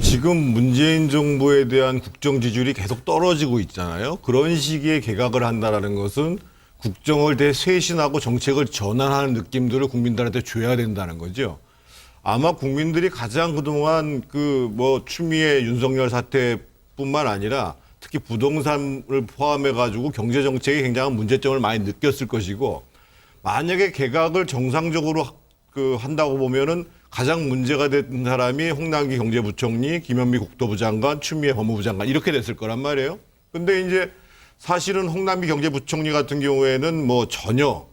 지금 문재인 정부에 대한 국정 지지율이 계속 떨어지고 있잖아요. 그런 시기에 개각을 한다는 것은 국정을 대쇄신하고 정책을 전환하는 느낌들을 국민들한테 줘야 된다는 거죠. 아마 국민들이 가장 그동안 추미애 윤석열 사태뿐만 아니라 특히 부동산을 포함해가지고 경제 정책에 굉장한 문제점을 많이 느꼈을 것이고, 만약에 개각을 정상적으로 한다고 보면은 가장 문제가 된 사람이 홍남기 경제부총리, 김현미 국토부 장관, 추미애 법무부 장관 이렇게 됐을 거란 말이에요. 근데 이제 사실은 홍남기 경제부총리 같은 경우에는 뭐 전혀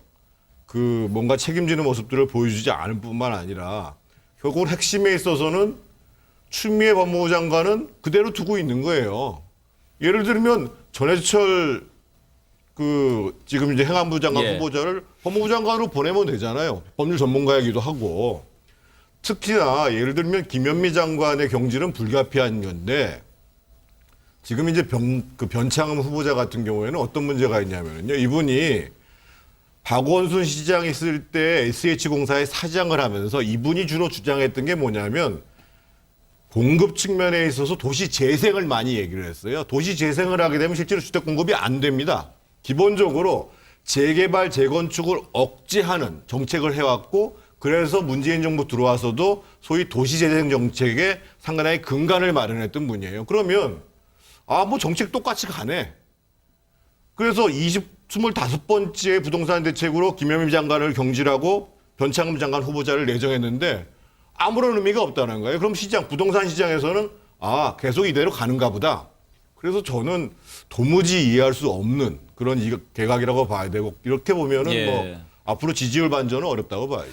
뭔가 책임지는 모습들을 보여주지 않을 뿐만 아니라 결국은 핵심에 있어서는 추미애 법무부 장관은 그대로 두고 있는 거예요. 예를 들면 전해철 지금 이제 행안부 장관 후보자를 법무부 장관으로 보내면 되잖아요. 법률 전문가이기도 하고. 특히나 예를 들면 김현미 장관의 경질은 불가피한 건데, 지금 이제 변창흠 후보자 같은 경우에는 어떤 문제가 있냐면요. 이분이 박원순 시장 있을 때 SH공사의 사장을 하면서 이분이 주로 주장했던 게 뭐냐면 공급 측면에 있어서 도시 재생을 많이 얘기를 했어요. 도시 재생을 하게 되면 실제로 주택 공급이 안 됩니다. 기본적으로 재개발, 재건축을 억제하는 정책을 해왔고, 그래서 문재인 정부 들어와서도 소위 도시재생 정책에 상당히 근간을 마련했던 분이에요. 그러면 정책 똑같이 가네. 그래서 25번째 부동산 대책으로 김현미 장관을 경질하고 변창흠 장관 후보자를 내정했는데 아무런 의미가 없다는 거예요. 그럼 부동산 시장에서는 계속 이대로 가는가 보다. 그래서 저는 도무지 이해할 수 없는 그런 개각이라고 봐야 되고, 이렇게 보면은 앞으로 지지율 반전은 어렵다고 봐야죠.